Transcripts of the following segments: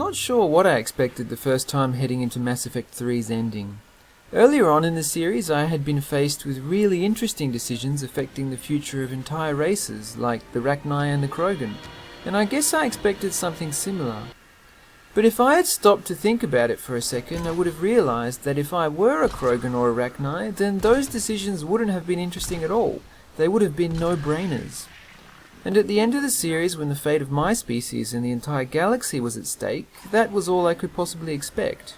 not sure what I expected the first time heading into Mass Effect 3's ending. Earlier on in the series I had been faced with really interesting decisions affecting the future of entire races like the Rachni and the Krogan, and I guess I expected something similar. But if I had stopped to think about it for a second, I would have realised that if I were a Krogan or a Rachni, then those decisions wouldn't have been interesting at all. They would have been no-brainers. And at the end of the series, when the fate of my species and the entire galaxy was at stake, that was all I could possibly expect.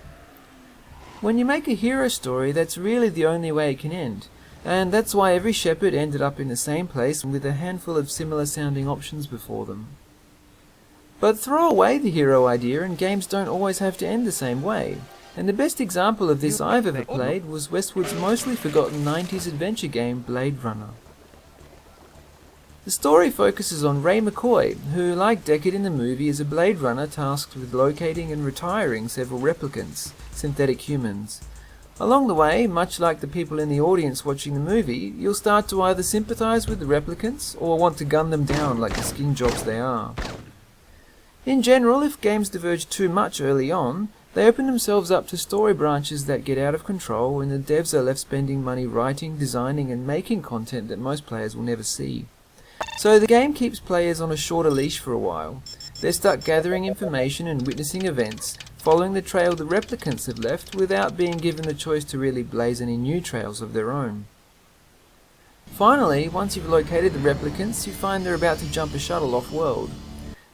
When you make a hero story, that's really the only way it can end, and that's why every Shepard ended up in the same place with a handful of similar sounding options before them. But throw away the hero idea and games don't always have to end the same way, and the best example of this I've ever played was Westwood's mostly forgotten 90s adventure game Blade Runner. The story focuses on Ray McCoy, who, like Deckard in the movie, is a Blade Runner tasked with locating and retiring several replicants, synthetic humans. Along the way, much like the people in the audience watching the movie, you'll start to either sympathise with the replicants or want to gun them down like the skin jobs they are. In general, if games diverge too much early on, they open themselves up to story branches that get out of control and the devs are left spending money writing, designing and making content that most players will never see. So the game keeps players on a shorter leash for a while. They're stuck gathering information and witnessing events, following the trail the replicants have left without being given the choice to really blaze any new trails of their own. Finally, once you've located the replicants, you find they're about to jump a shuttle off-world.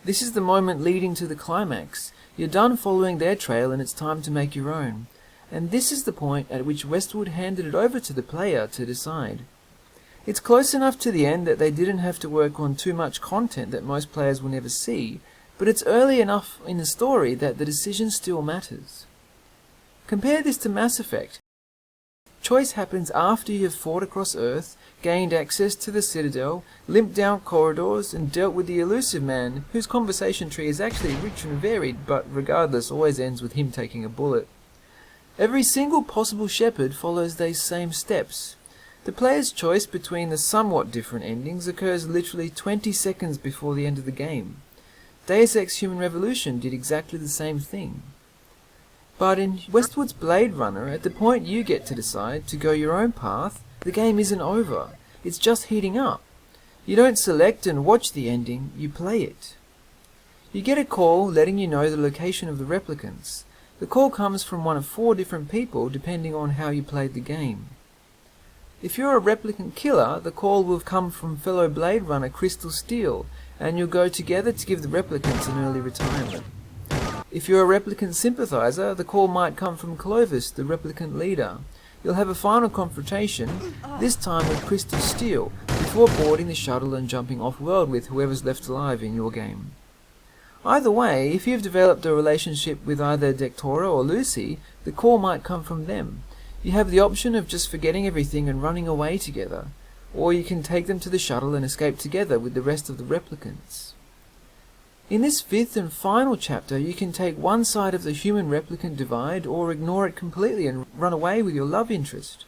This is the moment leading to the climax. You're done following their trail and it's time to make your own. And this is the point at which Westwood handed it over to the player to decide. It's close enough to the end that they didn't have to work on too much content that most players will never see, but it's early enough in the story that the decision still matters. Compare this to Mass Effect. Choice happens after you have fought across Earth, gained access to the Citadel, limped down corridors, and dealt with the elusive man, whose conversation tree is actually rich and varied, but regardless always ends with him taking a bullet. Every single possible Shepard follows these same steps. The player's choice between the somewhat different endings occurs literally 20 seconds before the end of the game. Deus Ex Human Revolution did exactly the same thing. But in Westwood's Blade Runner, at the point you get to decide to go your own path, the game isn't over. It's just heating up. You don't select and watch the ending, you play it. You get a call letting you know the location of the replicants. The call comes from one of 4 different people depending on how you played the game. If you're a replicant killer, the call will come from fellow Blade Runner Crystal Steel, and you'll go together to give the replicants an early retirement. If you're a replicant sympathizer, the call might come from Clovis, the replicant leader. You'll have a final confrontation, this time with Crystal Steel, before boarding the shuttle and jumping off-world with whoever's left alive in your game. Either way, if you've developed a relationship with either Dectora or Lucy, the call might come from them. You have the option of just forgetting everything and running away together, or you can take them to the shuttle and escape together with the rest of the replicants. In this 5th and final chapter, you can take one side of the human replicant divide or ignore it completely and run away with your love interest.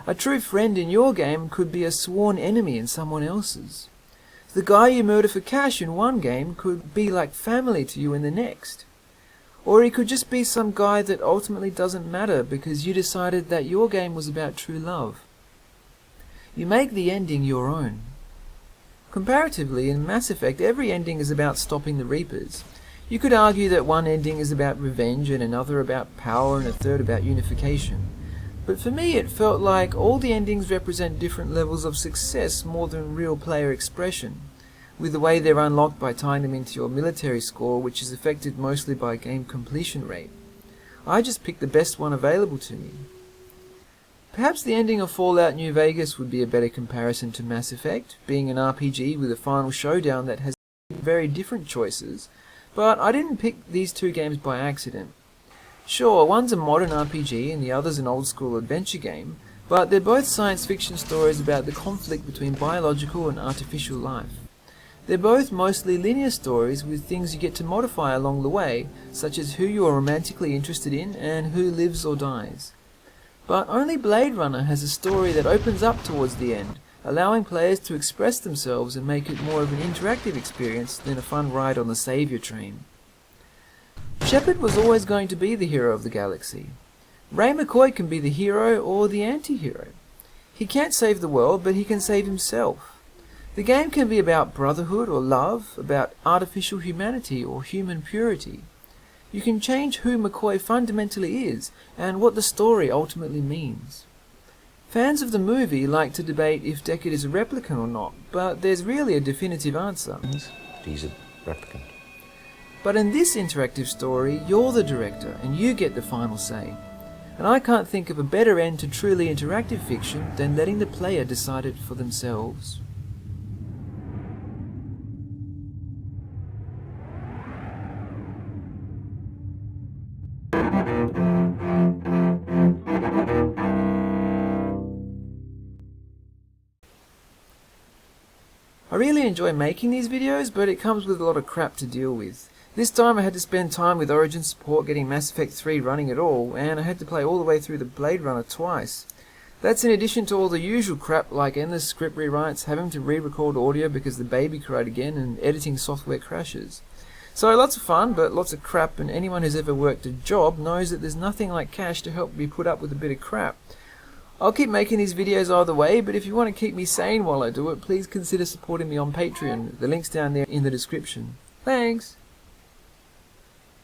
A true friend in your game could be a sworn enemy in someone else's. The guy you murder for cash in one game could be like family to you in the next. Or he could just be some guy that ultimately doesn't matter because you decided that your game was about true love. You make the ending your own. Comparatively, in Mass Effect, every ending is about stopping the Reapers. You could argue that one ending is about revenge and another about power and a third about unification. But for me it felt like all the endings represent different levels of success more than real player expression, with the way they're unlocked by tying them into your military score, which is affected mostly by game completion rate. I just picked the best one available to me. Perhaps the ending of Fallout New Vegas would be a better comparison to Mass Effect, being an RPG with a final showdown that has very different choices, but I didn't pick these 2 games by accident. Sure, one's a modern RPG and the other's an old school adventure game, but they're both science fiction stories about the conflict between biological and artificial life. They're both mostly linear stories with things you get to modify along the way, such as who you are romantically interested in and who lives or dies. But only Blade Runner has a story that opens up towards the end, allowing players to express themselves and make it more of an interactive experience than a fun ride on the Saviour train. Shepard was always going to be the hero of the galaxy. Ray McCoy can be the hero or the anti-hero. He can't save the world, but he can save himself. The game can be about brotherhood or love, about artificial humanity or human purity. You can change who McCoy fundamentally is and what the story ultimately means. Fans of the movie like to debate if Deckard is a replicant or not, but there's really a definitive answer. He's a replicant. But in this interactive story, you're the director and you get the final say. And I can't think of a better end to truly interactive fiction than letting the player decide it for themselves. I really enjoy making these videos, but it comes with a lot of crap to deal with. This time I had to spend time with Origin support getting Mass Effect 3 running at all, and I had to play all the way through the Blade Runner twice. That's in addition to all the usual crap like endless script rewrites, having to re-record audio because the baby cried again, and editing software crashes. So lots of fun, but lots of crap, and anyone who's ever worked a job knows that there's nothing like cash to help me put up with a bit of crap. I'll keep making these videos either way, but if you want to keep me sane while I do it, please consider supporting me on Patreon. The link's down there in the description. Thanks!